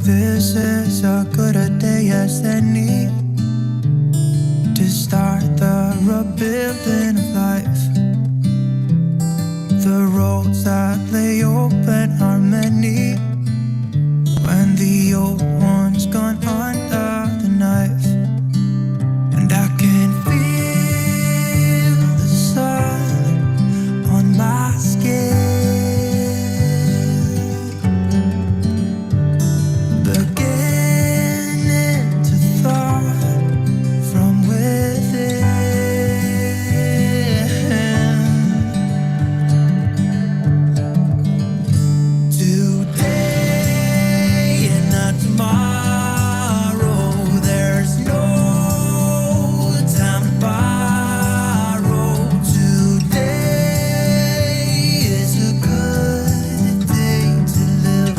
This is a good a day as any to start the rebuilding of life. The roads that lay open are many when the old one's gone under the knife. And I can feel the sun on my skin, beginning to thaw from within. Today and not tomorrow, there's no time to borrow. Today is a good day to live.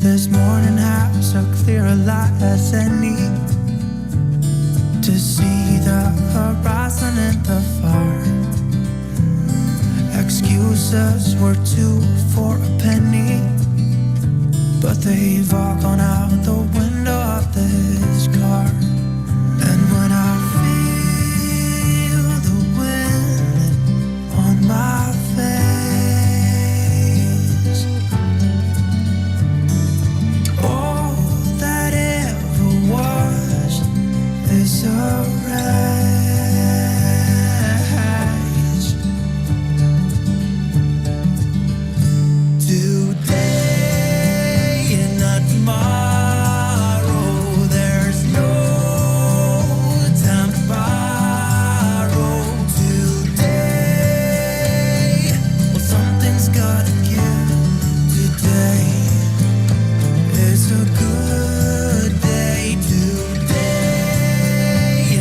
This morning has a clearer light as any to see the horizon and the far. Excuses were 2 for a penny, but they've all gone out the window of this car. And when I feel the wind on my face, all that ever was is a wreck. Today and not tomorrow, there's no time to borrow. Today, well, something's gotta give. Today is a good day. Today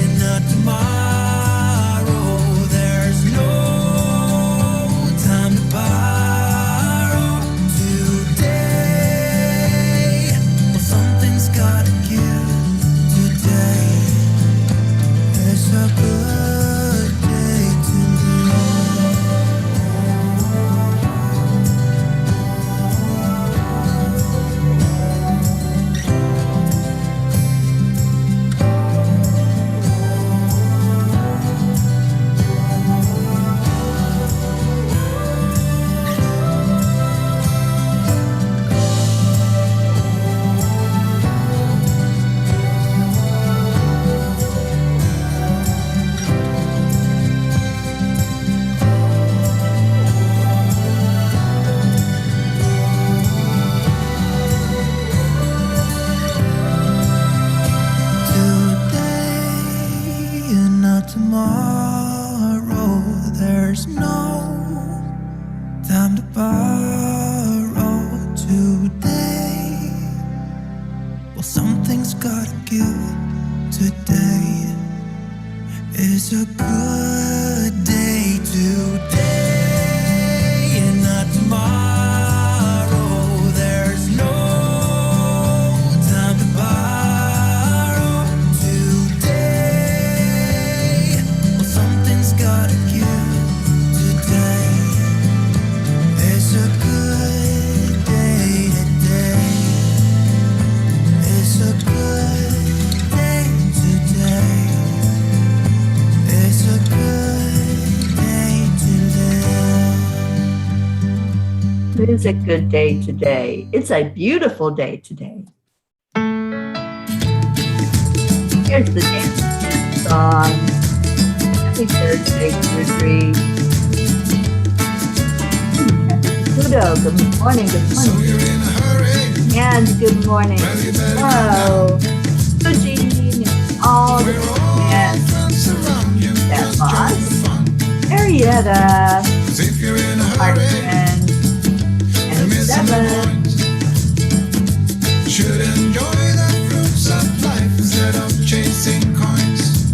and not tomorrow, there's no time to borrow. Today, well, something's gotta give. Today is a good day to today and not tomorrow, there's no time to borrow. Today, well, something's gotta give. Today is a good day. Today and not tomorrow, there's no time to borrow. Today, well, something's gotta give. Today is a good day. Today is a good day. Today is a good day to live. It is a good day today. It's a beautiful day today. Here's the dance song. Happy Thursday, Deirdre. Pluto, good morning, good So morning. you're in a hurry, And good morning. well, you better Hello. Eugene and all the We're all yes. friends around you. That Just join boss. the fun. Arietta, 'Cause if you're in a hurry, Hartman, you're and missing the Seven. point. Should enjoy the fruits of life instead of chasing coins.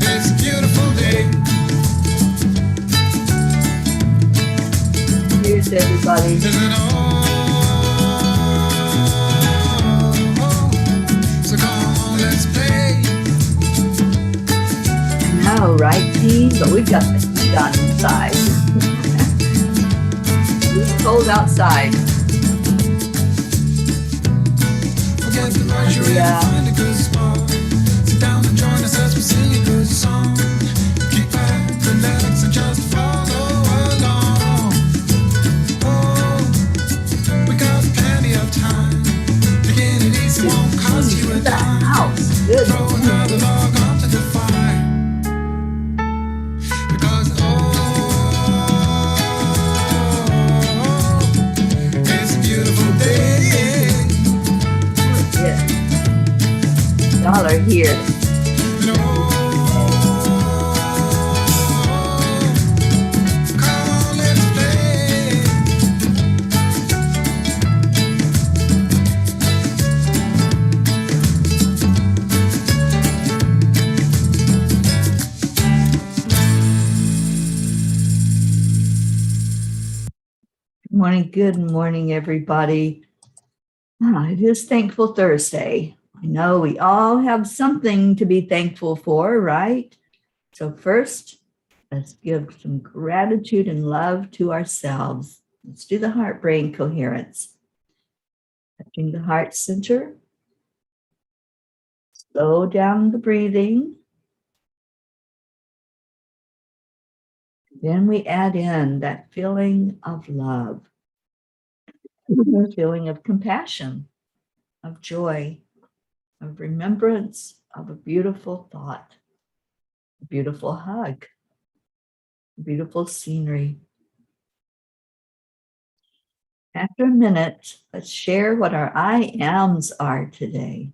'Cause it's a beautiful day. Here's everybody. Isn't it all? So come on, let's play. know, right, Jean? But we've got the heat on inside. It's cold outside. Forget the luxury and find a good spot. Sit down and join us as we sing a good song. Keep back, relax, and just follow along. Oh, we got plenty of time. Taking it easy won't cost you a dime. Good. Throw another log onto the fire. Because it's a beautiful day. Yeah. Y'all are here. No, come on, let's play. Good morning, everybody. It is Thankful Thursday. I know we all have something to be thankful for, right? So first, let's give some gratitude and love to ourselves. Let's do the heart-brain coherence. Touching the heart center. Slow down the breathing. Then we add in that feeling of love, a feeling of compassion, of joy, of remembrance, of a beautiful thought, a beautiful hug, beautiful scenery. After a minute, let's share what our I ams are today.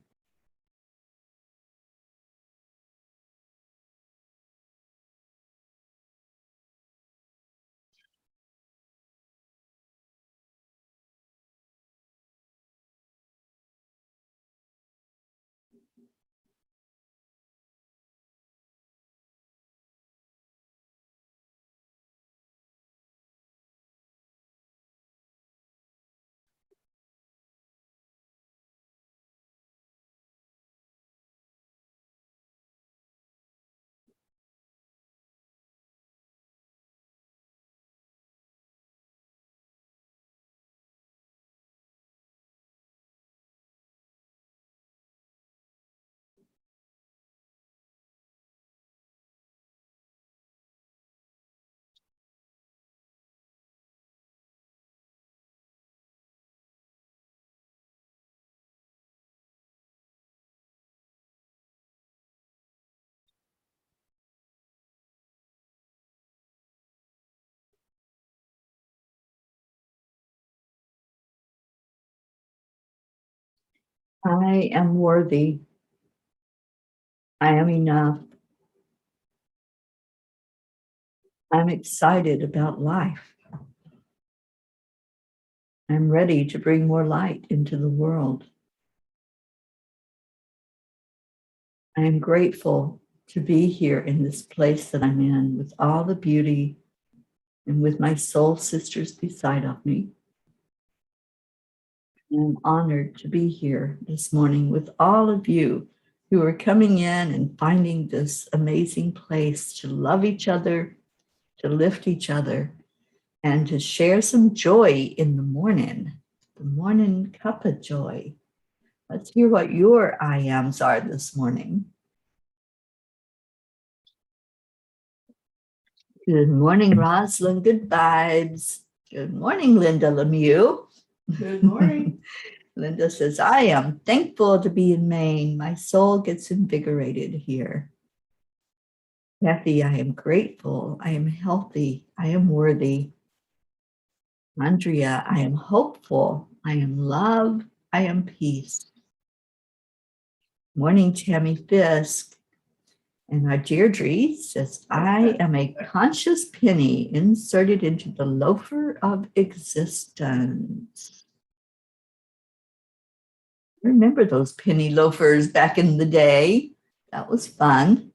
I am worthy. I am enough. I'm excited about life. I'm ready to bring more light into the world. I am grateful to be here in this place that I'm in with all the beauty and with my soul sisters beside of me. I'm honored to be here this morning with all of you who are coming in and finding this amazing place to love each other, to lift each other, and to share some joy in the morning Cuppa JoY. Let's hear what your I ams are this morning. Good morning, Rosalind. Good vibes. Good morning, Linda Lemieux. Good morning. Linda says, I am thankful to be in Maine. My soul gets invigorated here. Kathy, I am grateful. I am healthy. I am worthy. Andrea, I am hopeful. I am love. I am peace. Morning, Tammy Fisk. And our Deirdre says, I am a conscious penny inserted into the loafer of existence. Remember those penny loafers back in the day? That was fun.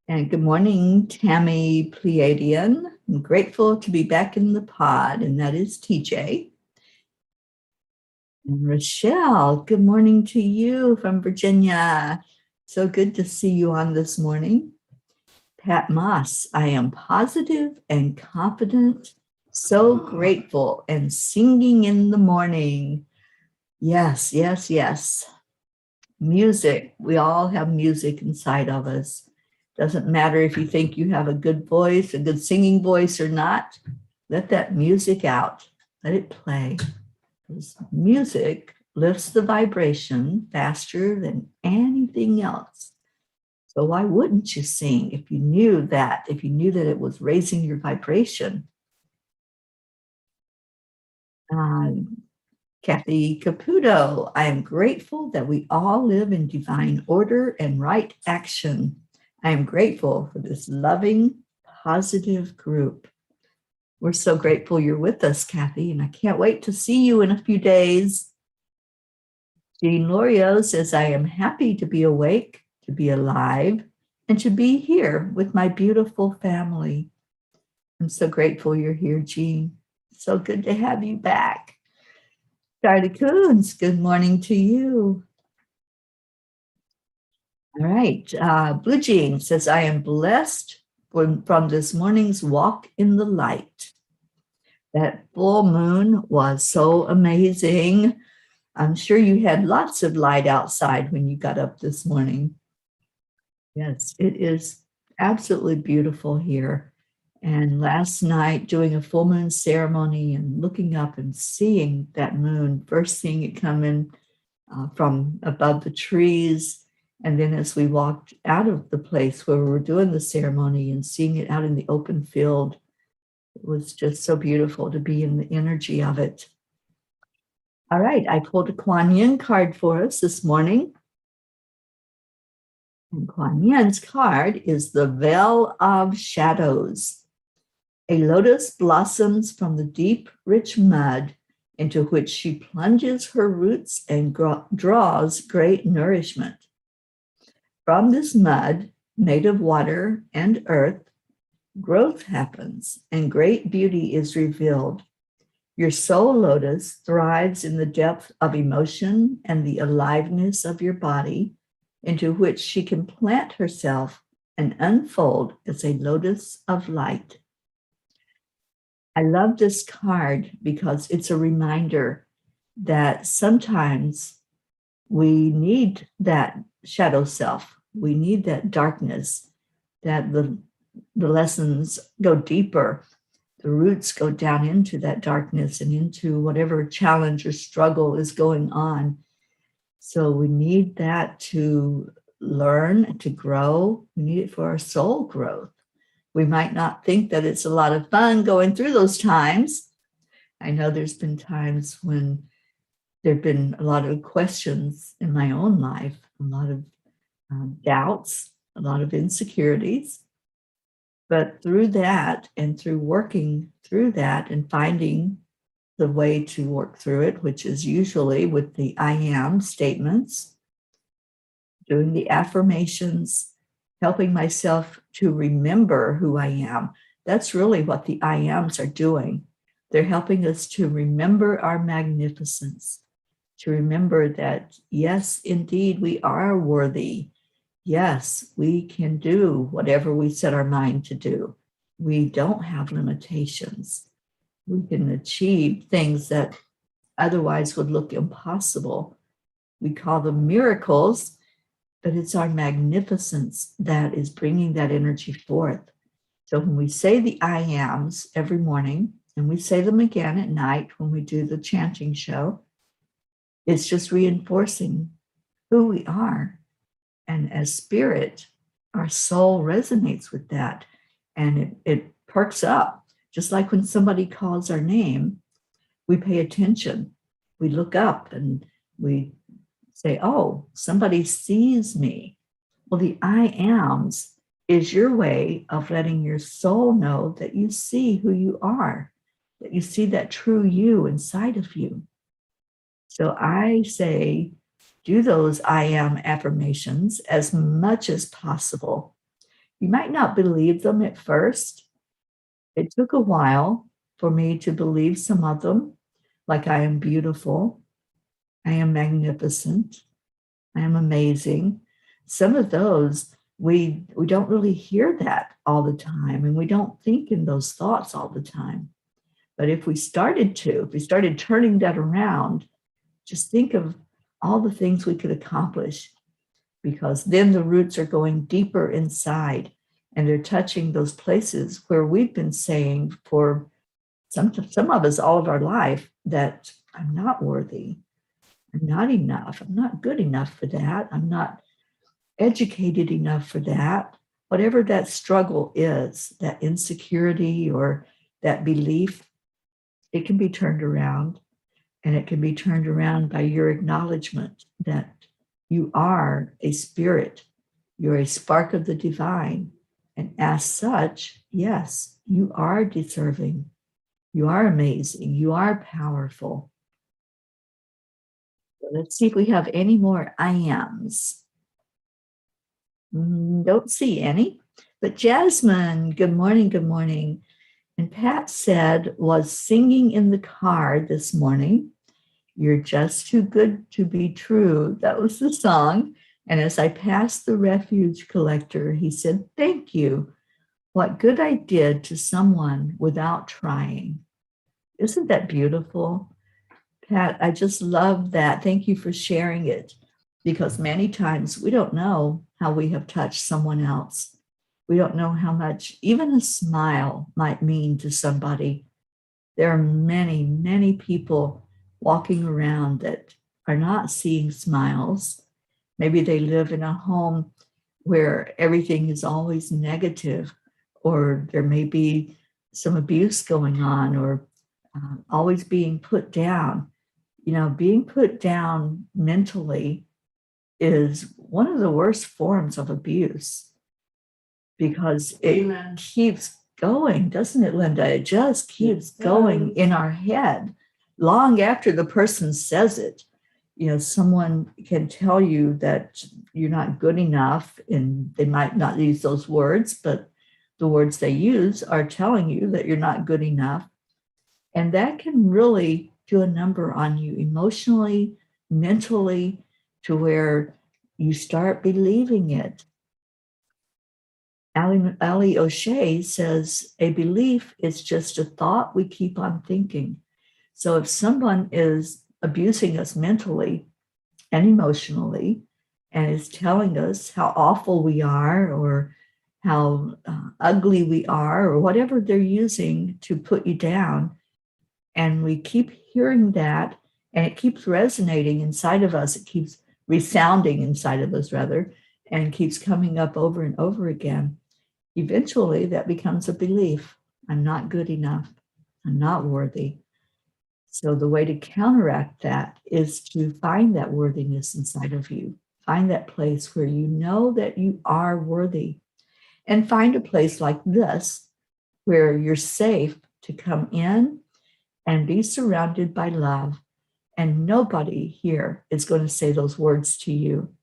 And good morning, Tammy Pleiadian. I'm grateful to be back in the pod, and that is TJ. And Rochelle, good morning to you from Virginia. So good to see you on this morning. Pat Moss, I am positive and confident, so grateful and singing in the morning. Yes, yes, yes. Music. We all have music inside of us. Doesn't matter if you think you have a good voice, a good singing voice or not. Let that music out. Let it play. Because music lifts the vibration faster than anything else. So why wouldn't you sing if you knew that it was raising your vibration? Kathy Caputo, I am grateful that we all live in divine order and right action. I am grateful for this loving, positive group. We're so grateful you're with us, Kathy, and I can't wait to see you in a few days. Jean Lorio says, I am happy to be awake, to be alive, and to be here with my beautiful family. I'm so grateful you're here, Jean. So good to have you back. Charlie Coons, good morning to you. All right. Blue Jean says, I am blessed from this morning's walk in the light. That full moon was so amazing. I'm sure you had lots of light outside when you got up this morning. Yes, it is absolutely beautiful here. And last night, doing a full moon ceremony and looking up and seeing that moon, first seeing it come in from above the trees. And then as we walked out of the place where we were doing the ceremony and seeing it out in the open field, it was just so beautiful to be in the energy of it. All right, I pulled a Kuan Yin card for us this morning. And Kuan Yin's card is the Veil of Shadows. A lotus blossoms from the deep, rich mud into which she plunges her roots and draws great nourishment. From this mud, made of water and earth, growth happens and great beauty is revealed. Your soul lotus thrives in the depth of emotion and the aliveness of your body, into which she can plant herself and unfold as a lotus of light. I love this card because it's a reminder that sometimes we need that shadow self. We need that darkness, that the lessons go deeper. The roots go down into that darkness and into whatever challenge or struggle is going on. So we need that to learn, to grow. We need it for our soul growth. We might not think that it's a lot of fun going through those times. I know there's been times when there have been a lot of questions in my own life, a lot of doubts, a lot of insecurities. But through that and through working through that and finding the way to work through it, which is usually with the I am statements, doing the affirmations, helping myself to remember who I am. That's really what the I ams are doing. They're helping us to remember our magnificence, to remember that, yes, indeed, we are worthy. Yes, we can do whatever we set our mind to do. We don't have limitations. We can achieve things that otherwise would look impossible. We call them miracles, but it's our magnificence that is bringing that energy forth. So when we say the I ams every morning, and we say them again at night when we do the chanting show, it's just reinforcing who we are. And as spirit, our soul resonates with that, and it perks up. Just like when somebody calls our name, we pay attention. We look up and we say, oh, somebody sees me. Well, the I ams is your way of letting your soul know that you see who you are, that you see that true you inside of you. So I say, do those I am affirmations as much as possible. You might not believe them at first. It took a while for me to believe some of them, like I am beautiful, I am magnificent, I am amazing. Some of those we don't really hear that all the time, and we don't think in those thoughts all the time. But if we started turning that around, just think of all the things we could accomplish, because then the roots are going deeper inside and they're touching those places where we've been saying for some of us all of our life that I'm not worthy, I'm not enough, I'm not good enough for that, I'm not educated enough for that. Whatever that struggle is, that insecurity or that belief, it can be turned around. And it can be turned around by your acknowledgement that you are a spirit, you're a spark of the divine. And as such, yes, you are deserving, you are amazing, you are powerful. So let's see if we have any more I ams. Don't see any. But Jasmine, good morning, good morning. And Pat said, was singing in the car this morning. You're just too good to be true. That was the song. And as I passed the refuge collector, he said, thank you. What good I did to someone without trying. Isn't that beautiful? Pat, I just love that. Thank you for sharing it, because many times we don't know how we have touched someone else. We don't know how much even a smile might mean to somebody. There are many, many people walking around that are not seeing smiles. Maybe they live in a home where everything is always negative, or there may be some abuse going on, or always being put down. You know, being put down mentally is one of the worst forms of abuse, because it keeps going, doesn't it, Linda? It just keeps going in our head long after the person says it. You know, someone can tell you that you're not good enough, and they might not use those words, but the words they use are telling you that you're not good enough. And that can really do a number on you emotionally, mentally, to where you start believing it. Ali O'Shea says, a belief is just a thought we keep on thinking. So if someone is abusing us mentally and emotionally and is telling us how awful we are, or how ugly we are, or whatever they're using to put you down, and we keep hearing that, and it keeps resonating inside of us, it keeps resounding inside of us, rather, and keeps coming up over and over again, eventually that becomes a belief. I'm not good enough. I'm not worthy. So the way to counteract that is to find that worthiness inside of you. Find that place where you know that you are worthy. And find a place like this where you're safe to come in and be surrounded by love. And nobody here is going to say those words to you.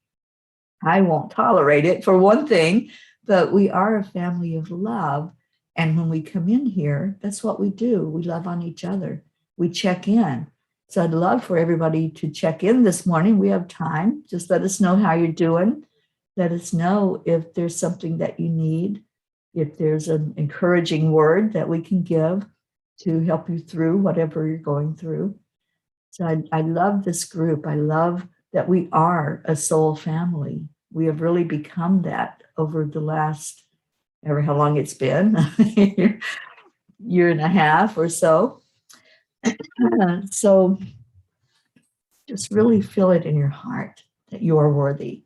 I won't tolerate it, for one thing, but we are a family of love. And when we come in here, that's what we do. We love on each other. We check in. So I'd love for everybody to check in this morning. We have time. Just let us know how you're doing. Let us know if there's something that you need, if there's an encouraging word that we can give to help you through whatever you're going through. So I love this group. I love that we are a soul family. We have really become that over the last, ever how long it's been, year and a half or so. So just really feel it in your heart that you are worthy.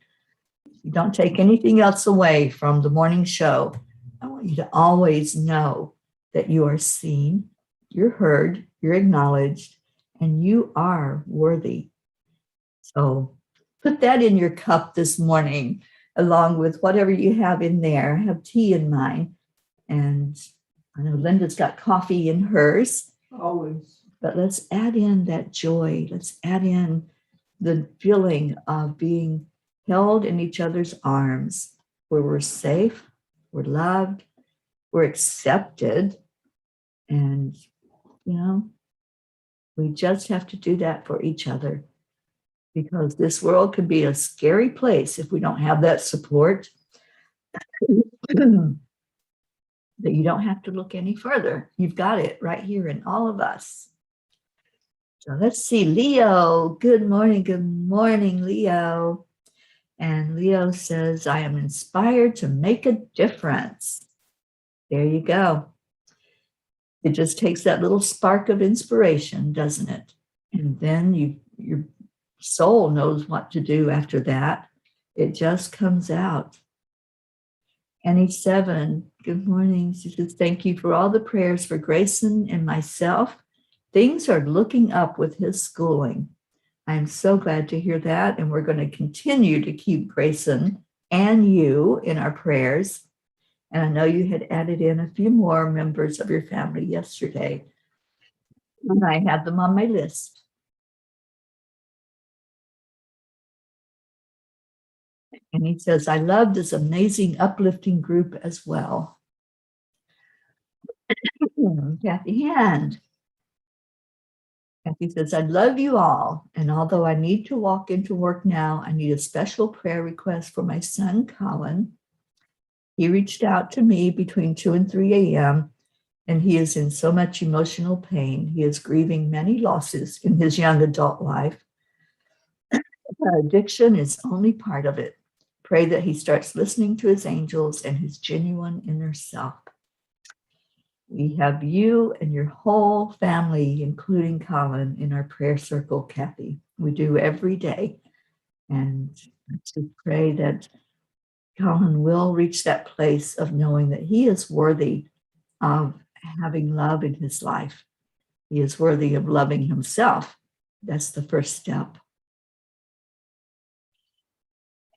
You don't take anything else away from the morning show. I want you to always know that you are seen, you're heard, you're acknowledged, and you are worthy. So put that in your cup this morning, along with whatever you have in there. I have tea in mine, and I know Linda's got coffee in hers. Always. But let's add in that joy. Let's add in the feeling of being held in each other's arms, where we're safe, we're loved, we're accepted. And, you know, we just have to do that for each other, because this world can be a scary place if we don't have that support. That you don't have to look any further. You've got it right here in all of us. So let's see, Leo. Good morning, Leo. And Leo says, I am inspired to make a difference. There you go. It just takes that little spark of inspiration, doesn't it? And then your soul knows what to do after that. It just comes out. Annie 7, good morning. She says, thank you for all the prayers for Grayson and myself. Things are looking up with his schooling. I'm so glad to hear that. And we're going to continue to keep Grayson and you in our prayers. And I know you had added in a few more members of your family yesterday. And I have them on my list. And he says, I love this amazing, uplifting group as well. Kathy Hand. Kathy says, I love you all. And although I need to walk into work now, I need a special prayer request for my son, Colin. He reached out to me between 2 and 3 a.m., and he is in so much emotional pain. He is grieving many losses in his young adult life. Addiction is only part of it. Pray that he starts listening to his angels and his genuine inner self. We have you and your whole family, including Colin, in our prayer circle, Kathy. We do every day. And to pray that Colin will reach that place of knowing that he is worthy of having love in his life. He is worthy of loving himself. That's the first step.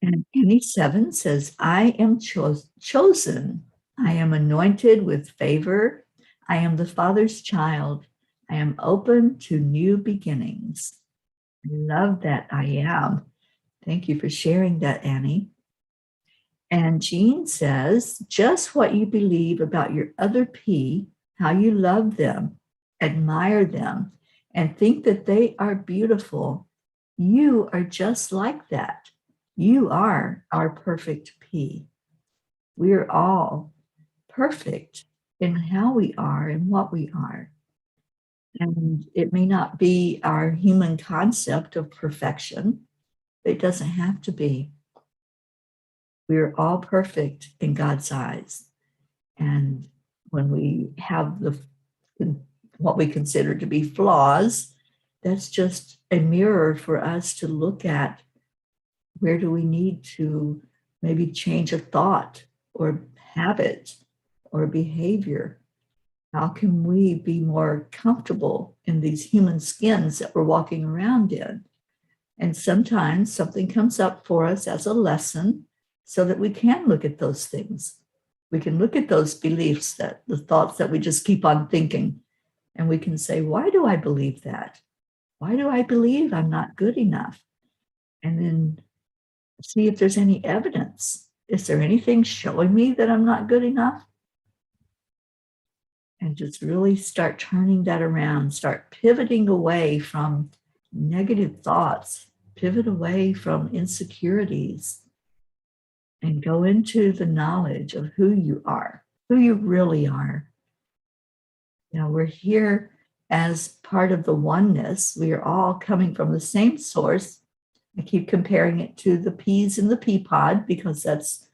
And Penny 7 says, I am chosen. I am anointed with favor. I am the Father's child. I am open to new beginnings. I love that I am. Thank you for sharing that, Annie. And Jean says, just what you believe about your other P, how you love them, admire them, and think that they are beautiful. You are just like that. You are our perfect P. We're all perfect in how we are and what we are. And it may not be our human concept of perfection, but it doesn't have to be. We're all perfect in God's eyes. And when we have what we consider to be flaws, that's just a mirror for us to look at. Where do we need to maybe change a thought or habit or behavior? How can we be more comfortable in these human skins that we're walking around in? And sometimes something comes up for us as a lesson so that we can look at those things. We can look at those beliefs, that the thoughts that we just keep on thinking, and we can say, why do I believe that? Why do I believe I'm not good enough? And then see if there's any evidence. Is there anything showing me that I'm not good enough? And just really start turning that around, start pivoting away from negative thoughts, pivot away from insecurities, and go into the knowledge of who you are, who you really are. You know, we're here as part of the oneness. We are all coming from the same source. I keep comparing it to the peas in the pea pod because that's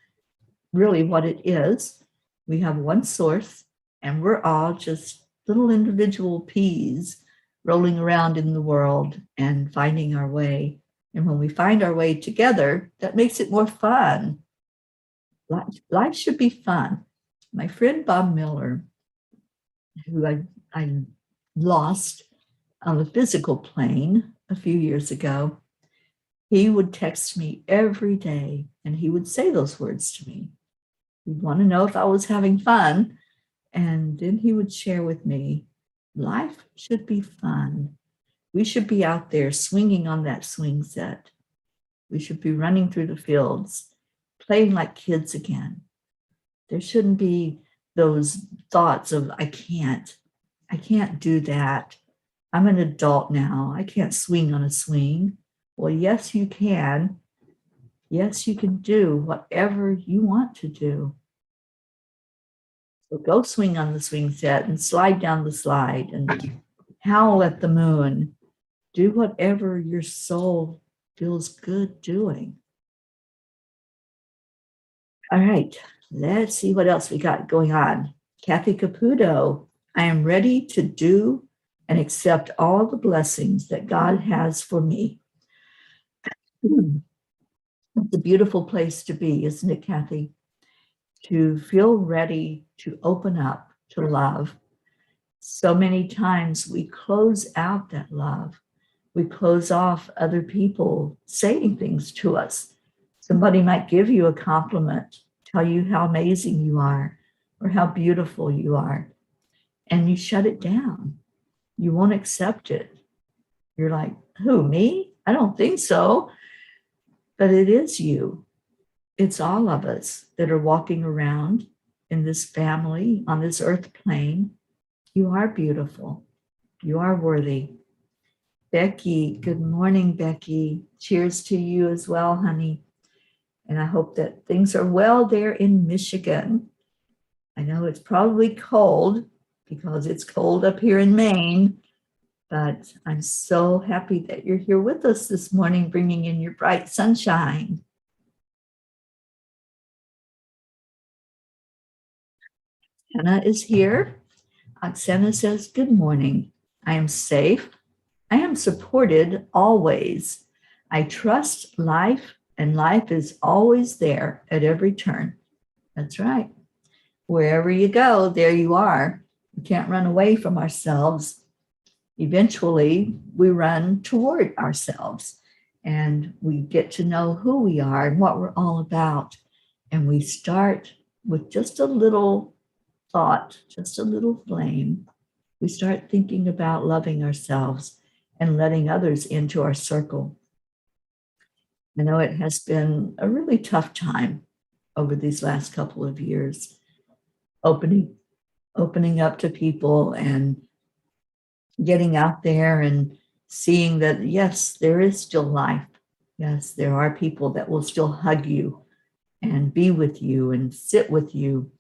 really what it is. We have one source and we're all just little individual peas rolling around in the world and finding our way. And when we find our way together, that makes it more fun. Life should be fun. My friend Bob Miller, who I lost on the physical plane a few years ago, he would text me every day and he would say those words to me. He'd want to know if I was having fun. And then he would share with me, life should be fun. We should be out there swinging on that swing set. We should be running through the fields, playing like kids again. There shouldn't be those thoughts of, I can't do that. I'm an adult now. I can't swing on a swing. Well, yes, you can. Yes, you can do whatever you want to do. So go swing on the swing set and slide down the slide and howl at the moon. Do whatever your soul feels good doing. All right, let's see what else we got going on. Kathy Caputo, I am ready to do and accept all the blessings that God has for me. It's a beautiful place to be, isn't it, Kathy? To feel ready to open up to love. So many times we close out that love. We close off other people saying things to us. Somebody might give you a compliment, tell you how amazing you are or how beautiful you are, and you shut it down. You won't accept it. You're like, who, me? I don't think so. But it is you. It's all of us that are walking around in this family on this earth plane. You are beautiful. You are worthy. Becky, good morning, Becky. Cheers to you as well, honey. And I hope that things are well there in Michigan. I know it's probably cold because it's cold up here in Maine, but I'm so happy that you're here with us this morning, bringing in your bright sunshine. Anna is here. Oksana says, good morning. I am safe. I am supported always. I trust life, and life is always there at every turn. That's right. Wherever you go, there you are. We can't run away from ourselves. Eventually, we run toward ourselves and we get to know who we are and what we're all about. And we start with just a little thought, just a little flame. We start thinking about loving ourselves and letting others into our circle. I know it has been a really tough time over these last couple of years, opening up to people and getting out there and seeing that, yes, there is still life. Yes, there are people that will still hug you and be with you and sit with you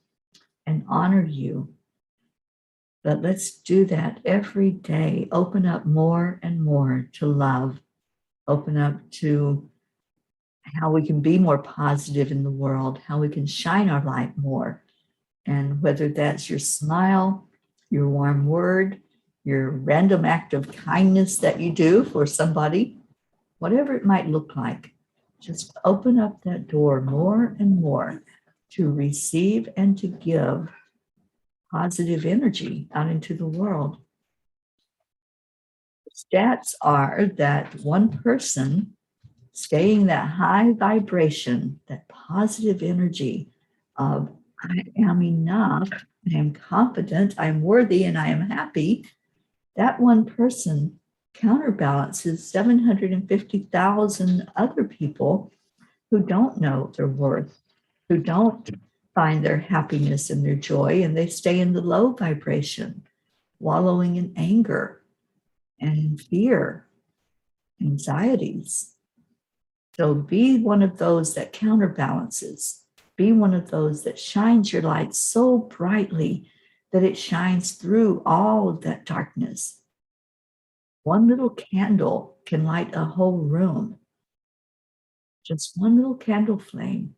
and honor you. But let's do that every day. Open up more and more to love. Open up to how we can be more positive in the world, how we can shine our light more. And whether that's your smile, your warm word, your random act of kindness that you do for somebody, whatever it might look like, just open up that door more and more to receive and to give positive energy out into the world. Stats are that one person staying that high vibration, that positive energy of I am enough, I am confident, I am worthy, and I am happy, that one person counterbalances 750,000 other people who don't know their worth, who don't find their happiness and their joy, and they stay in the low vibration, wallowing in anger and fear, anxieties. So be one of those that counterbalances. Be one of those that shines your light so brightly that it shines through all of that darkness. One little candle can light a whole room. Just one little candle flame.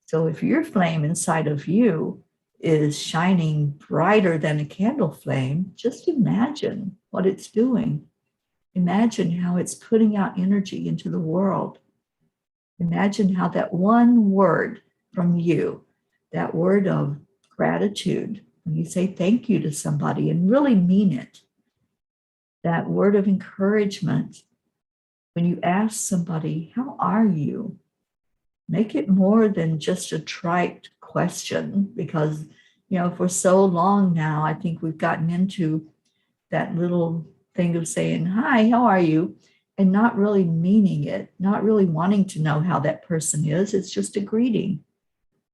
So if your flame inside of you is shining brighter than a candle flame, just imagine what it's doing. Imagine how it's putting out energy into the world. Imagine how that one word from you, that word of gratitude, when you say thank you to somebody and really mean it, that word of encouragement, when you ask somebody, how are you? Make it more than just a trite question, because, for so long now, I think we've gotten into that little thing of saying, hi, how are you? And not really meaning it, not really wanting to know how that person is. It's just a greeting.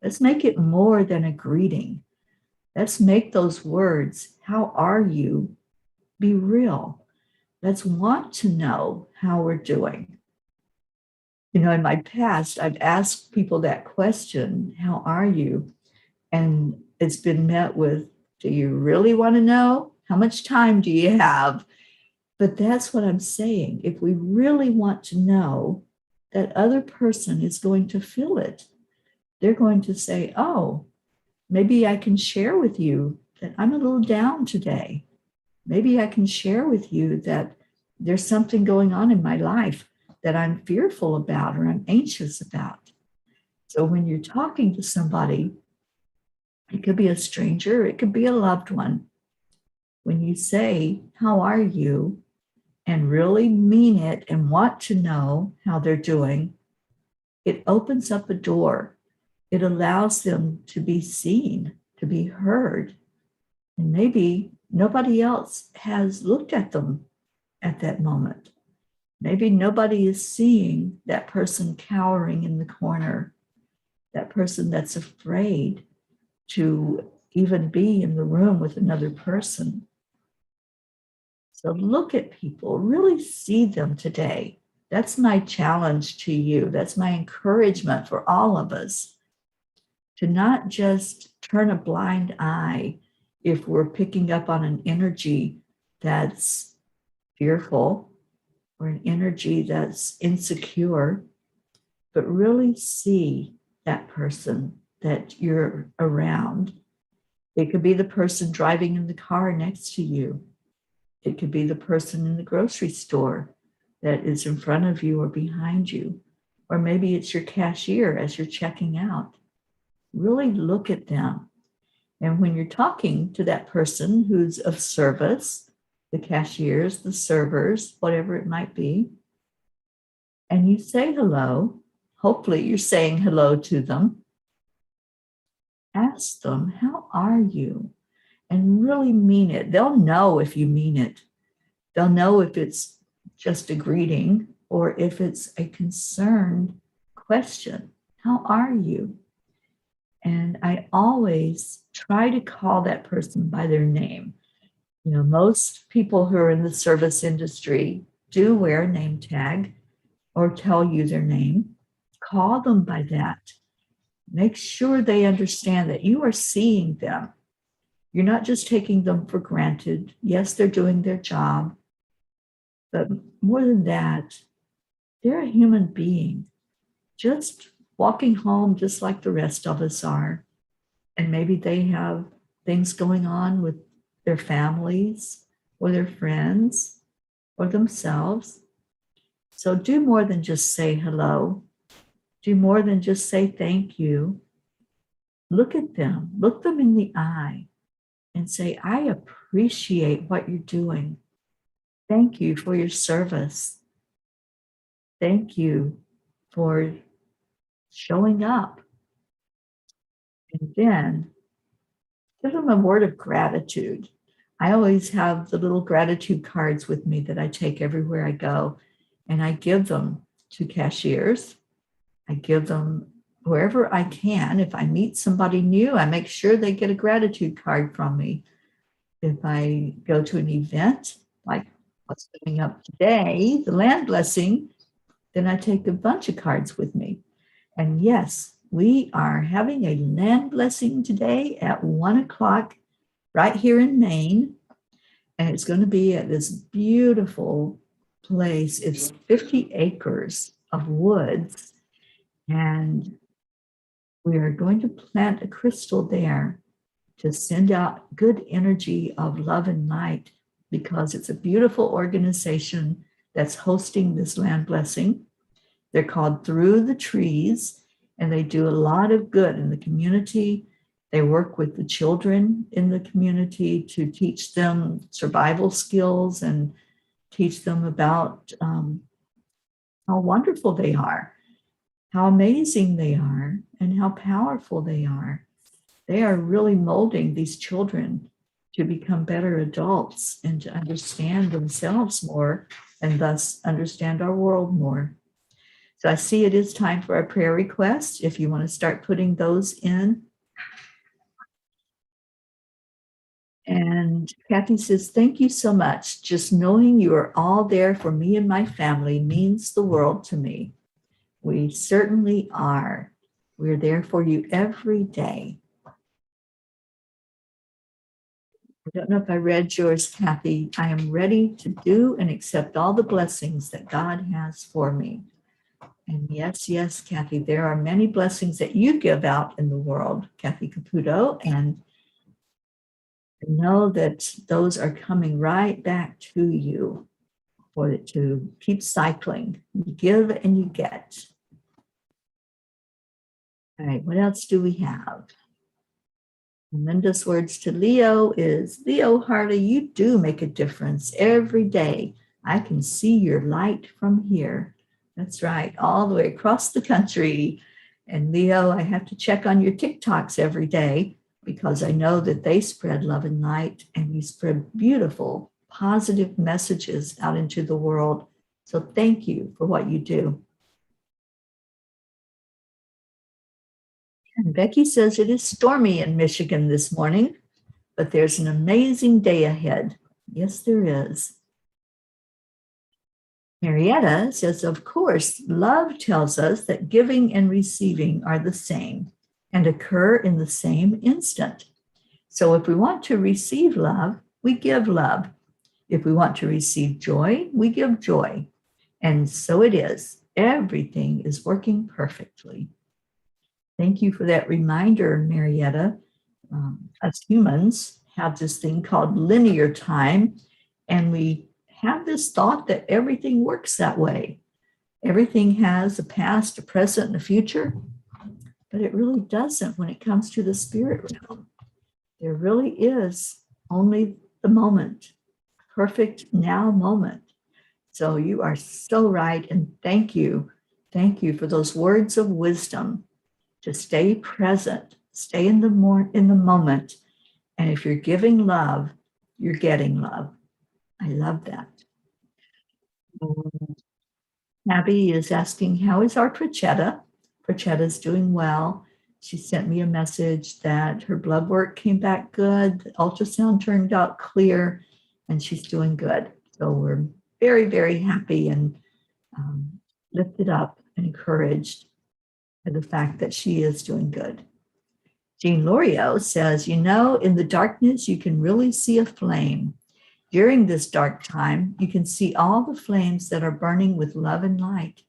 Let's make it more than a greeting. Let's make those words, how are you, be real. Let's want to know how we're doing. You know, in my past, I've asked people that question, how are you? And it's been met with, do you really want to know? How much time do you have? But that's what I'm saying. If we really want to know, that other person is going to feel it. They're going to say, oh, maybe I can share with you that I'm a little down today. Maybe I can share with you that there's something going on in my life that I'm fearful about or I'm anxious about. So when you're talking to somebody, it could be a stranger, it could be a loved one. When you say, how are you? And really mean it and want to know how they're doing, it opens up a door. It allows them to be seen, to be heard. And maybe nobody else has looked at them at that moment. Maybe nobody is seeing that person cowering in the corner, that person that's afraid to even be in the room with another person. So look at people, really see them today. That's my challenge to you. That's my encouragement for all of us, to not just turn a blind eye if we're picking up on an energy that's fearful or an energy that's insecure, but really see that person that you're around. It could be the person driving in the car next to you. It could be the person in the grocery store that is in front of you or behind you. Or maybe it's your cashier as you're checking out. Really look at them. And when you're talking to that person who's of service, the cashiers, the servers, whatever it might be, and you say hello, hopefully you're saying hello to them, ask them, how are you? And really mean it. They'll know if you mean it. They'll know if it's just a greeting or if it's a concerned question. How are you? And I always try to call that person by their name. You know, most people who are in the service industry do wear a name tag or tell you their name. Call them by that. Make sure they understand that you are seeing them. You're not just taking them for granted. Yes, they're doing their job. But more than that, they're a human being, just walking home just like the rest of us are. And maybe they have things going on with their families or their friends or themselves. So do more than just say hello. Do more than just say thank you. Look at them, look them in the eye and say, I appreciate what you're doing. Thank you for your service. Thank you for showing up. And then give them a word of gratitude. I always have the little gratitude cards with me that I take everywhere I go, and I give them to cashiers. I give them wherever I can. If I meet somebody new, I make sure they get a gratitude card from me. If I go to an event, like what's coming up today, the land blessing, then I take a bunch of cards with me. And yes, we are having a land blessing today at 1:00 right here in Maine. And it's going to be at this beautiful place. It's 50 acres of woods. And we are going to plant a crystal there to send out good energy of love and light, because it's a beautiful organization that's hosting this land blessing. They're called Through the Trees, and they do a lot of good in the community. They work with the children in the community to teach them survival skills and teach them about how wonderful they are, how amazing they are, and how powerful they are. They are really molding these children to become better adults and to understand themselves more and thus understand our world more. So I see it is time for our prayer requests. If you want to start putting those in. And Kathy says, thank you so much. Just knowing you are all there for me and my family means the world to me. We certainly are. We're there for you every day. I don't know if I read yours, Kathy. I am ready to do and accept all the blessings that God has for me. And yes, yes, Kathy, there are many blessings that you give out in the world, Kathy Caputo, and know that those are coming right back to you for it to keep cycling. You give and you get. All right, what else do we have? Linda's words to Leo is, Leo Harley, you do make a difference every day. I can see your light from here. That's right, all the way across the country. And Leo, I have to check on your TikToks every day because I know that they spread love and light and you spread beautiful, positive messages out into the world. So thank you for what you do. And Becky says it is stormy in Michigan this morning, but there's an amazing day ahead. Yes, there is. Marietta says, of course, love tells us that giving and receiving are the same and occur in the same instant. So if we want to receive love, we give love. If we want to receive joy, we give joy. And so it is. Everything is working perfectly. Thank you for that reminder, Marietta. Us humans have this thing called linear time, and we have this thought that everything works that way. Everything has a past, a present, and a future, but it really doesn't when it comes to the spirit realm. There really is only the moment, perfect now moment. So you are so right, and thank you. Thank you for those words of wisdom to stay present, stay in the moment. And if you're giving love, you're getting love. I love that. Abby is asking, how is our Prachetta? Prachetta's doing well. She sent me a message that her blood work came back good. The ultrasound turned out clear, and she's doing good. So we're very, very happy and lifted up and encouraged by the fact that she is doing good. Jean Lorio says, in the darkness, you can really see a flame. During this dark time, you can see all the flames that are burning with love and light.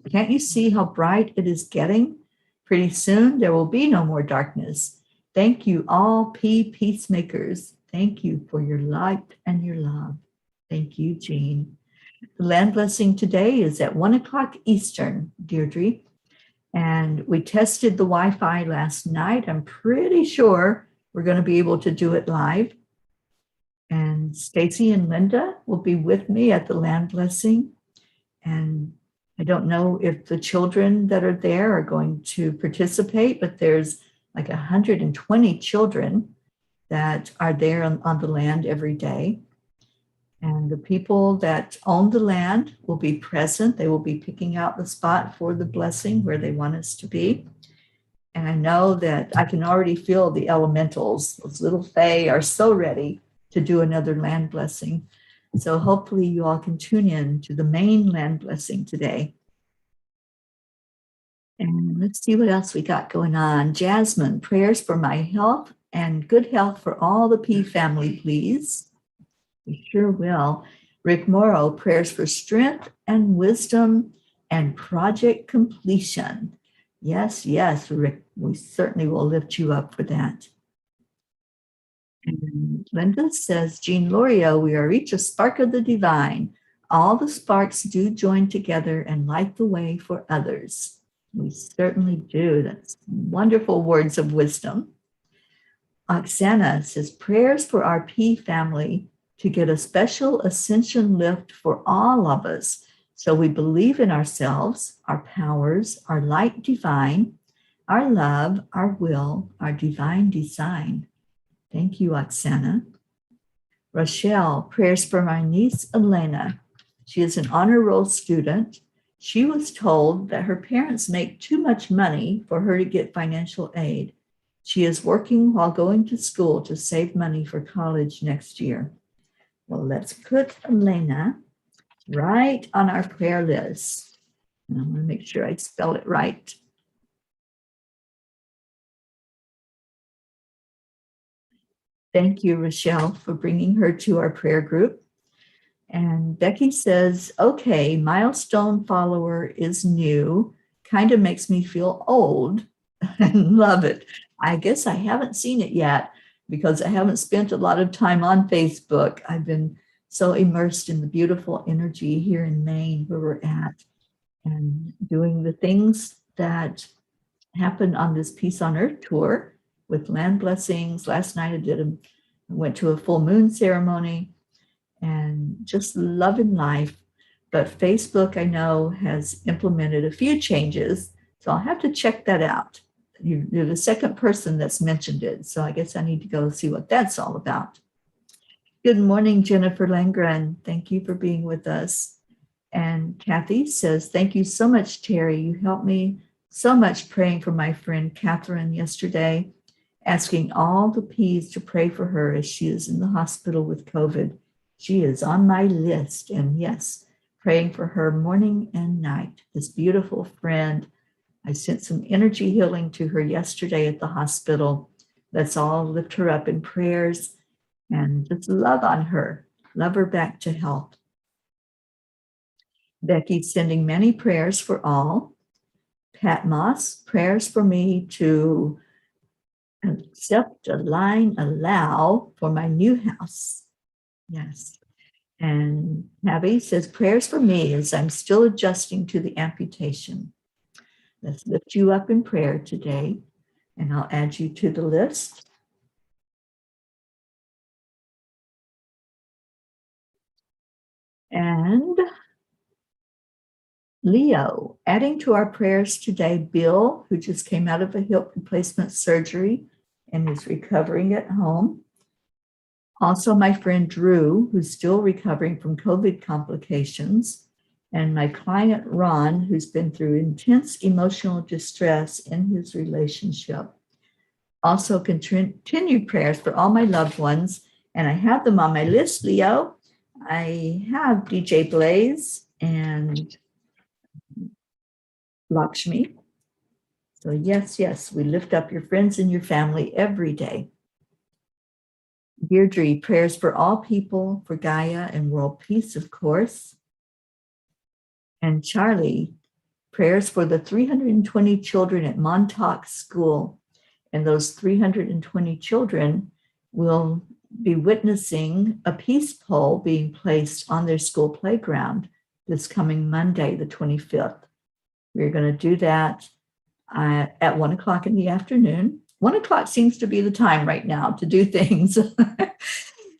Can't you see how bright it is getting? Pretty soon, there will be no more darkness. Thank you, all peacemakers. Thank you for your light and your love. Thank you, Jean. The land blessing today is at 1:00 Eastern, Deirdre. And we tested the Wi-Fi last night. I'm pretty sure we're going to be able to do it live. And Stacy and Linda will be with me at the land blessing. And I don't know if the children that are there are going to participate, but there's like 120 children that are there on the land every day. And the people that own the land will be present. They will be picking out the spot for the blessing where they want us to be. And I know that I can already feel the elementals. Those little fae are so ready to do another land blessing. So hopefully you all can tune in to the main land blessing today. And let's see what else we got going on. Jasmine, prayers for my health and good health for all the P family, please. We sure will. Rick Morrow, prayers for strength and wisdom and project completion. Yes, yes, Rick, we certainly will lift you up for that. And Linda says, Jean Lorio, we are each a spark of the divine. All the sparks do join together and light the way for others. We certainly do. That's wonderful words of wisdom. Oksana says, prayers for our P family to get a special ascension lift for all of us. So we believe in ourselves, our powers, our light divine, our love, our will, our divine design. Thank you, Oksana. Rochelle, prayers for my niece, Elena. She is an honor roll student. She was told that her parents make too much money for her to get financial aid. She is working while going to school to save money for college next year. Well, let's put Elena right on our prayer list. And I want to make sure I spell it right. Thank you, Rochelle, for bringing her to our prayer group. And Becky says, okay, milestone follower is new, kind of makes me feel old and love it. I guess I haven't seen it yet because I haven't spent a lot of time on Facebook. I've been so immersed in the beautiful energy here in Maine where we're at and doing the things that happened on this Peace on Earth tour with land blessings. Last night I went to a full moon ceremony and just loving life. But Facebook, I know, has implemented a few changes. So I'll have to check that out. You're the second person that's mentioned it. So I guess I need to go see what that's all about. Good morning, Jennifer Langren. Thank you for being with us. And Kathy says, thank you so much, Teri. You helped me so much praying for my friend Catherine yesterday, asking all the P's to pray for her as she is in the hospital with COVID. She is on my list. And yes, praying for her morning and night. This beautiful friend. I sent some energy healing to her yesterday at the hospital. Let's all lift her up in prayers and just love on her. Love her back to health. Becky's sending many prayers for all. Pat Moss, prayers for me to accept, align, allow for my new house. Yes. And Abby says, prayers for me as I'm still adjusting to the amputation. Let's lift you up in prayer today, and I'll add you to the list. And Leo, adding to our prayers today, Bill, who just came out of a hip replacement surgery and is recovering at home. Also, my friend Drew, who's still recovering from COVID complications. And my client, Ron, who's been through intense emotional distress in his relationship. Also, continued prayers for all my loved ones. And I have them on my list, Leo. I have DJ Blaze and Lakshmi. So yes, we lift up your friends and your family every day. Deirdre, prayers for all people, for Gaia and world peace, of course. And Charlie, prayers for the 320 children at Montauk School. And those 320 children will be witnessing a peace pole being placed on their school playground this coming Monday, the 25th. We're going to do that at 1:00 in the afternoon. 1:00 seems to be the time right now to do things.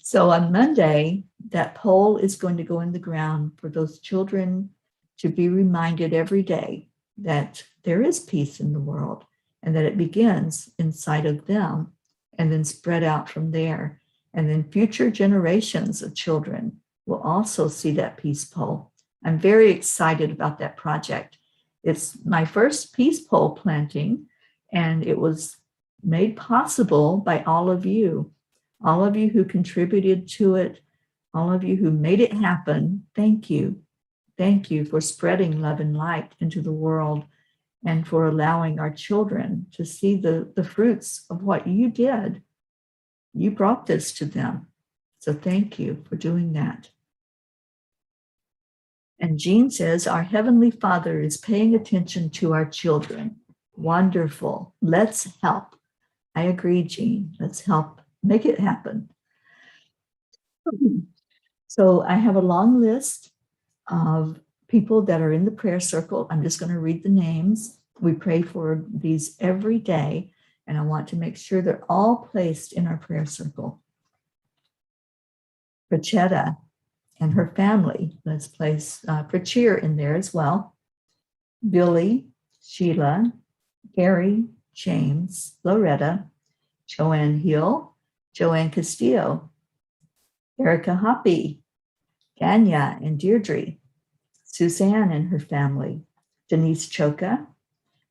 So on Monday, that pole is going to go in the ground for those children to be reminded every day that there is peace in the world and that it begins inside of them and then spread out from there. And then future generations of children will also see that peace pole. I'm very excited about that project. It's my first peace pole planting, and it was made possible by all of you who contributed to it, all of you who made it happen. Thank you. Thank you for spreading love and light into the world and for allowing our children to see the fruits of what you did. You brought this to them. So thank you for doing that. And Jean says, our Heavenly Father is paying attention to our children. Wonderful. Let's help. I agree, Jean. Let's help make it happen. So I have a long list of people that are in the prayer circle. I'm just going to read the names. We pray for these every day, and I want to make sure they're all placed in our prayer circle. Prachetta and her family, let's place Prachir in there as well. Billy, Sheila, Gary, James, Loretta, Joanne Hill, Joanne Castillo, Erica Hoppy, Ganya and Deirdre, Suzanne and her family, Denise Choka,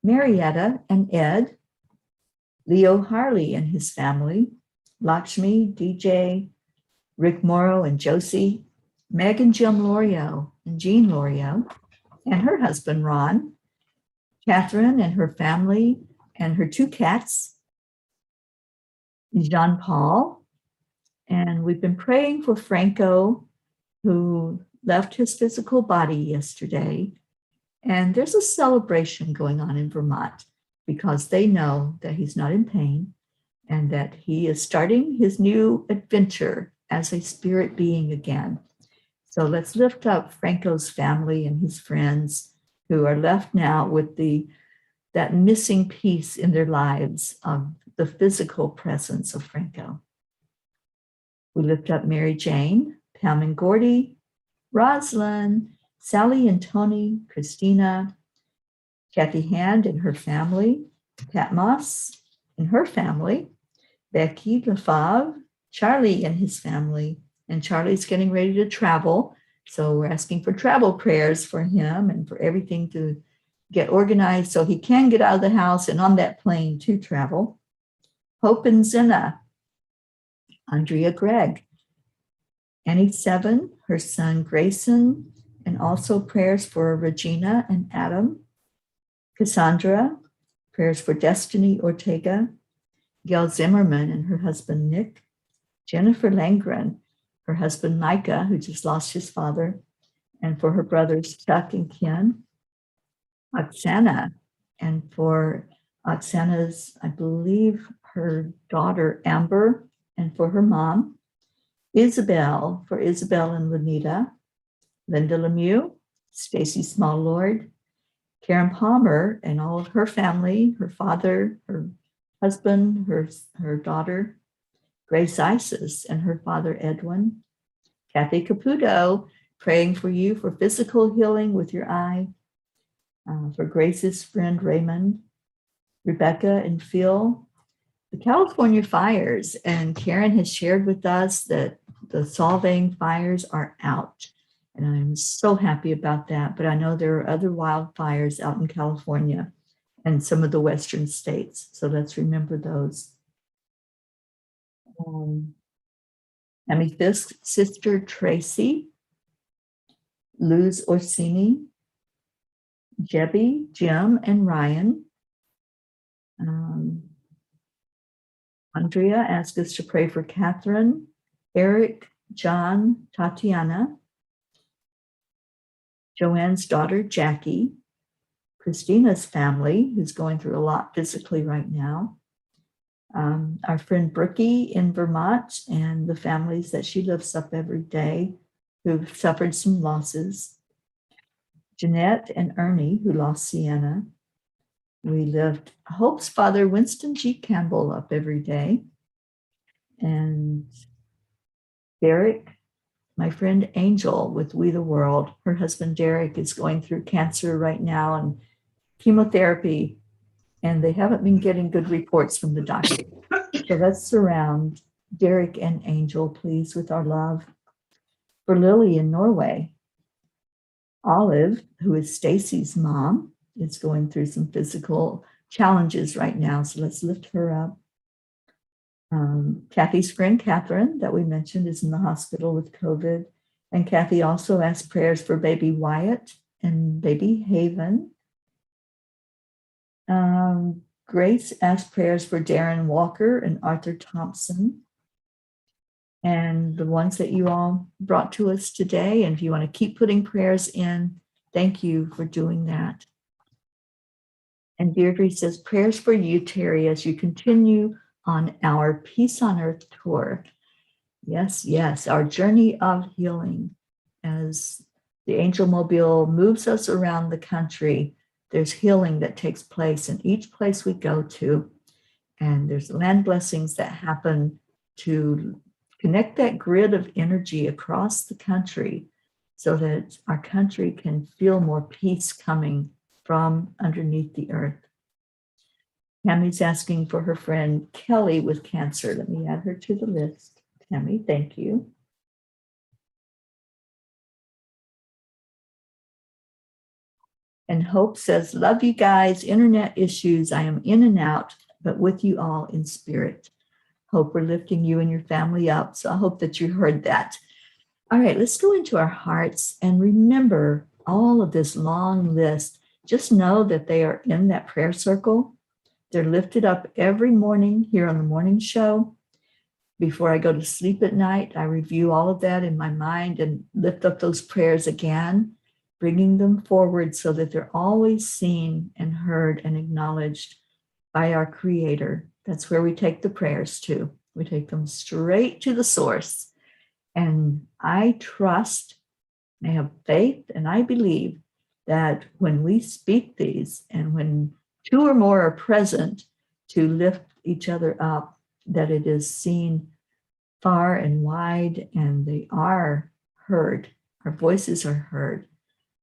Marietta and Ed, Leo Harley and his family, Lakshmi, DJ, Rick Morrow and Josie, Meg and Jim Lorio and Jean Lorio, and her husband, Ron, Catherine and her family, and her 2 cats, Jean-Paul. And we've been praying for Franco, who left his physical body yesterday. And there's a celebration going on in Vermont because they know that he's not in pain and that he is starting his new adventure as a spirit being again. So let's lift up Franco's family and his friends who are left now with that missing piece in their lives of the physical presence of Franco. We lift up Mary Jane, Pam and Gordy, Rosalind, Sally and Tony, Christina, Kathy Hand and her family, Pat Moss and her family, Becky LaFave, Charlie and his family, and Charlie's getting ready to travel. So we're asking for travel prayers for him and for everything to get organized so he can get out of the house and on that plane to travel. Hope and Zena, Andrea Gregg, Annie Seven, her son Grayson, and also prayers for Regina and Adam, Cassandra, prayers for Destiny Ortega, Gail Zimmerman and her husband Nick, Jennifer Langren, her husband Micah, who just lost his father, and for her brothers Chuck and Ken, Oksana, and for Oksana's, I believe, her daughter Amber, and for her mom, Isabel, for Isabel and Lanita, Linda Lemieux, Stacy Small-Lord, Karen Palmer and all of her family, her father, her husband, her daughter, Grace Isis and her father Edwin, Kathy Caputo, praying for you for physical healing with your eye, for Grace's friend Raymond, Rebecca and Phil, the California fires, and Karen has shared with us that the Solvang fires are out. And I'm so happy about that. But I know there are other wildfires out in California and some of the Western states. So let's remember those. Amethyst sister Tracy, Luz Orsini, Jebby, Jim, and Ryan. Andrea asked us to pray for Catherine, Eric, John, Tatiana, Joanne's daughter, Jackie, Christina's family, who's going through a lot physically right now, our friend Brookie in Vermont and the families that she lifts up every day who've suffered some losses, Jeanette and Ernie, who lost Sienna. We lift Hope's father, Winston G. Campbell, up every day, and Derek, my friend Angel with We the World. Her husband Derek is going through cancer right now and chemotherapy, and they haven't been getting good reports from the doctor. So let's surround Derek and Angel, please, with our love. For Lily in Norway, Olive, who is Stacy's mom, is going through some physical challenges right now, so let's lift her up. Kathy's friend, Catherine, that we mentioned, is in the hospital with COVID. And Kathy also asked prayers for baby Wyatt and baby Haven. Grace asked prayers for Darren Walker and Arthur Thompson. And the ones that you all brought to us today. And if you want to keep putting prayers in, thank you for doing that. And Deirdre says, prayers for you, Teri, as you continue on our Peace on Earth tour. Yes, yes, our journey of healing. As the Angel Mobile moves us around the country, there's healing that takes place in each place we go to. And there's land blessings that happen to connect that grid of energy across the country so that our country can feel more peace coming from underneath the earth. Tammy's asking for her friend Kelly with cancer. Let me add her to the list. Tammy, thank you. And Hope says, love you guys, internet issues. I am in and out, but with you all in spirit. Hope, we're lifting you and your family up. So I hope that you heard that. All right, let's go into our hearts and remember all of this long list, just know that they are in that prayer circle. They're lifted up every morning here on the morning show. Before I go to sleep at night, I review all of that in my mind and lift up those prayers again, bringing them forward so that they're always seen and heard and acknowledged by our Creator. That's where we take the prayers to. We take them straight to the source. And I trust, I have faith, and I believe that when we speak these and when two or more are present to lift each other up, that it is seen far and wide, and they are heard. Our voices are heard.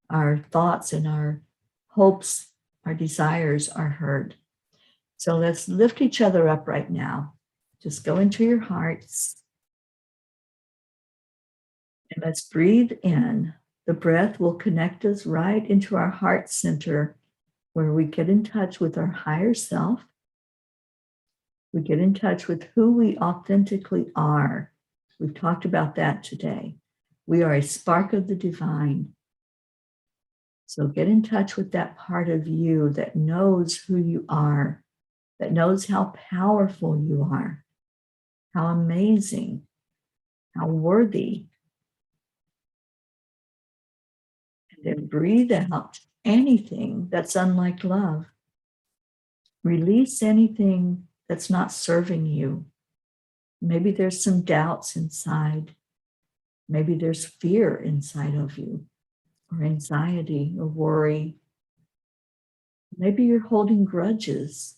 Our thoughts and our hopes, our desires are heard. So let's lift each other up right now. Just go into your hearts and let's breathe in. The breath will connect us right into our heart center, where we get in touch with our higher self. We get in touch with who we authentically are. We've talked about that today. We are a spark of the divine. So get in touch with that part of you that knows who you are, that knows how powerful you are, how amazing, how worthy. And then breathe out anything that's unlike love. Release anything that's not serving you. Maybe there's some doubts inside. Maybe there's fear inside of you, or anxiety, or worry. Maybe you're holding grudges.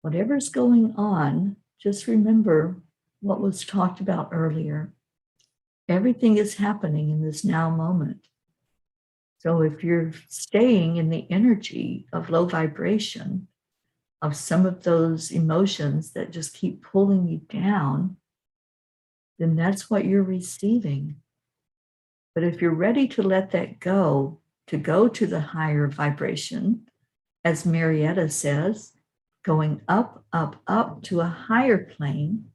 Whatever's going on, just remember what was talked about earlier. Everything is happening in this now moment. So if you're staying in the energy of low vibration, of some of those emotions that just keep pulling you down, then that's what you're receiving. But if you're ready to let that go, to go to the higher vibration, as Marietta says, going up, up, up to a higher plane,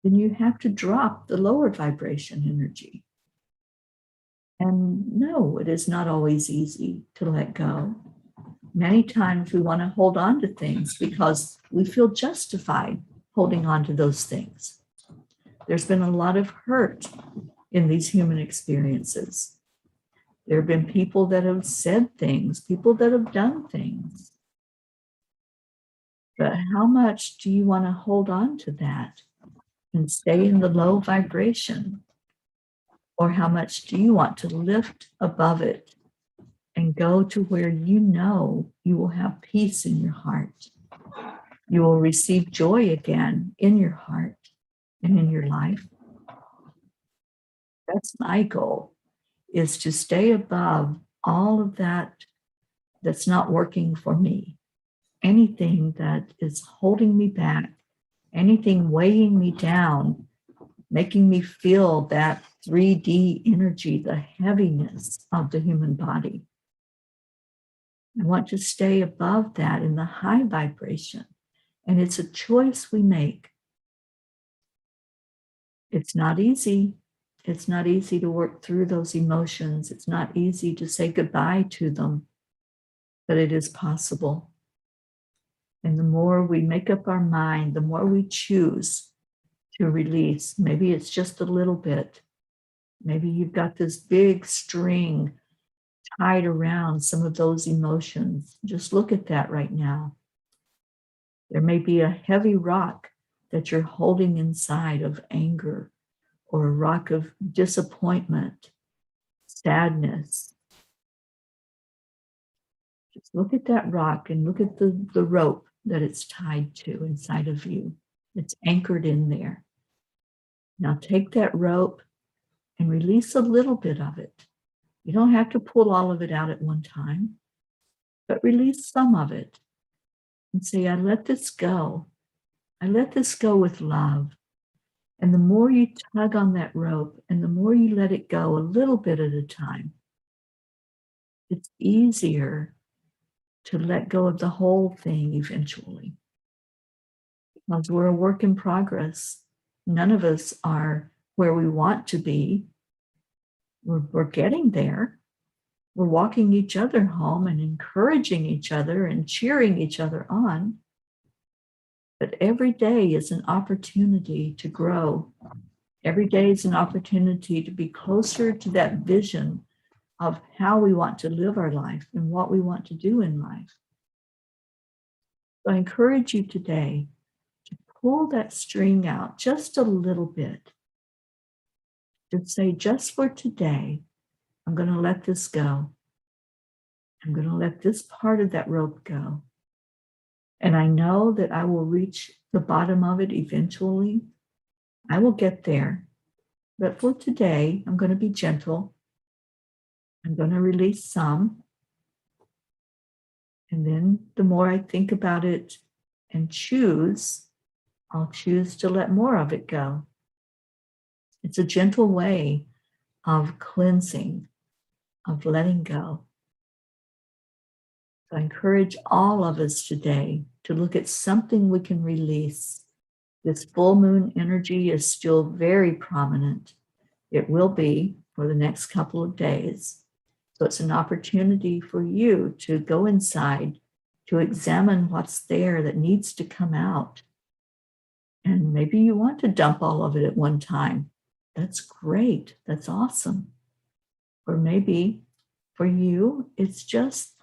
then you have to drop the lower vibration energy. And no, it is not always easy to let go. Many times we want to hold on to things because we feel justified holding on to those things. There's been a lot of hurt in these human experiences. There have been people that have said things, people that have done things. But how much do you want to hold on to that and stay in the low vibration? Or how much do you want to lift above it and go to where you know you will have peace in your heart? You will receive joy again in your heart and in your life. That's my goal, is to stay above all of that that's not working for me. Anything that is holding me back, anything weighing me down, making me feel that 3D energy, the heaviness of the human body. I want to stay above that in the high vibration. And it's a choice we make. It's not easy. It's not easy to work through those emotions. It's not easy to say goodbye to them, but it is possible. And the more we make up our mind, the more we choose to release. Maybe it's just a little bit. Maybe you've got this big string tied around some of those emotions. Just look at that right now. There may be a heavy rock that you're holding inside of anger, or a rock of disappointment, sadness. Just look at that rock and look at the rope that it's tied to inside of you. It's anchored in there. Now take that rope and release a little bit of it. You don't have to pull all of it out at one time, but release some of it and say, I let this go. I let this go with love. And the more you tug on that rope and the more you let it go a little bit at a time, it's easier to let go of the whole thing eventually. Because we're a work in progress. None of us are where we want to be. We're getting there. We're walking each other home and encouraging each other and cheering each other on. But every day is an opportunity to grow. Every day is an opportunity to be closer to that vision of how we want to live our life and what we want to do in life. So I encourage you today to pull that string out just a little bit. To say, just for today, I'm going to let this go. I'm going to let this part of that rope go. And I know that I will reach the bottom of it eventually. I will get there. But for today, I'm going to be gentle. I'm going to release some. And then the more I think about it and choose, I'll choose to let more of it go. It's a gentle way of cleansing, of letting go. So I encourage all of us today to look at something we can release. This full moon energy is still very prominent. It will be for the next couple of days. So it's an opportunity for you to go inside, to examine what's there that needs to come out. And maybe you want to dump all of it at one time. That's great. That's awesome. Or maybe for you, it's just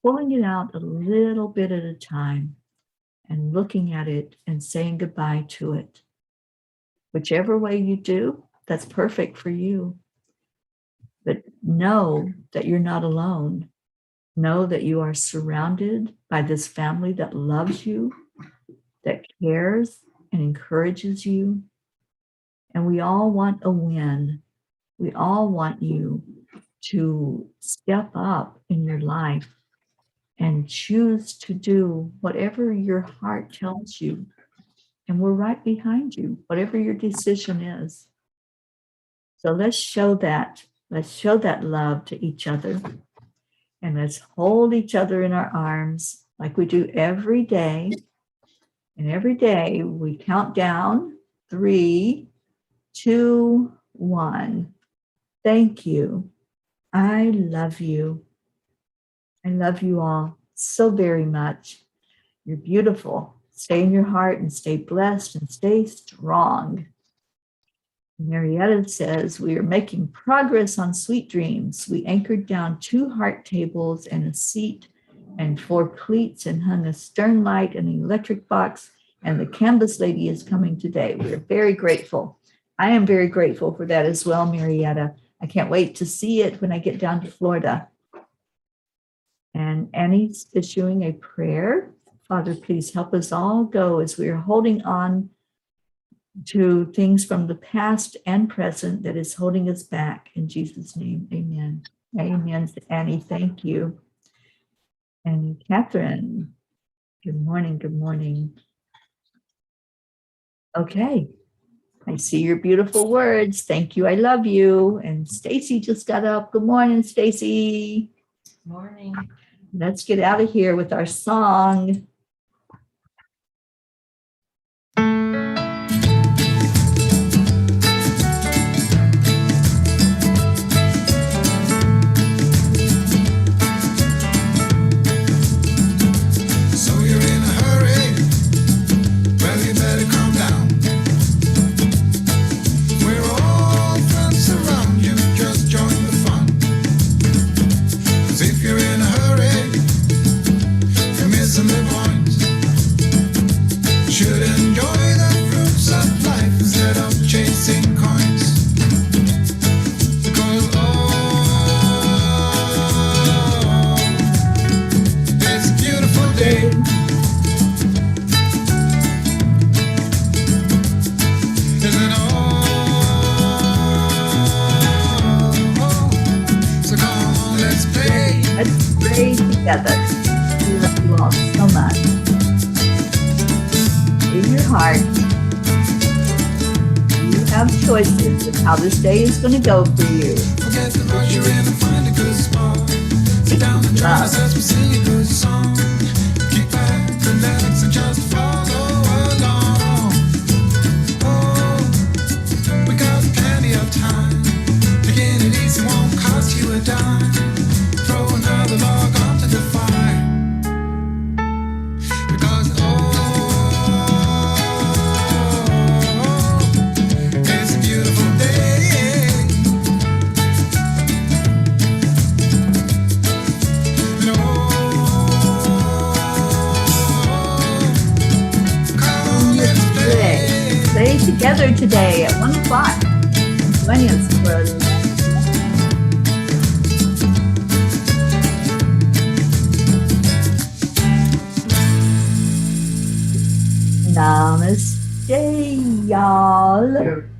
pulling it out a little bit at a time and looking at it and saying goodbye to it. Whichever way you do, that's perfect for you. But know that you're not alone. Know that you are surrounded by this family that loves you, that cares and encourages you. And we all want a win. We all want you to step up in your life and choose to do whatever your heart tells you. And we're right behind you, whatever your decision is. So let's show that love to each other. And let's hold each other in our arms like we do every day. And every day we count down 3, 2, 1. Thank you. I love you. I love you all so very much. You're beautiful. Stay in your heart and stay blessed and stay strong. Marietta says, we are making progress on sweet dreams. We anchored down 2 heart tables and a seat and 4 cleats and hung a stern light and an electric box. And the canvas lady is coming today. We're very grateful. I am very grateful for that as well, Marietta. I can't wait to see it when I get down to Florida. And Annie's issuing a prayer. Father, please help us all go as we are holding on to things from the past and present that is holding us back. In Jesus' name, amen. Amen, Annie, thank you. And Catherine, good morning, good morning. Okay, I see your beautiful words. Thank you, I love you. And Stacy just got up. Good morning, Stacy. Morning. Let's get out of here with our song. So you're in a hurry? Well, you better calm down. We're all friends around you, just join the fun. 'Cause if you're in a hurry, you're missing the point. Should enjoy the fruits of life instead of chasing coins. Because it's a beautiful day. Isn't it so come on, let's play. Let's pray together. We love you all so much. In your heart, you have choices of how this day is going to go for you. Forget the rush you're in and find a good spot. Sit down and join us as we sing a good song. Keep back, relax, and just follow along. Oh, we got plenty of time. Begin stay together today at 1 o'clock. Join us for Namaste, y'all.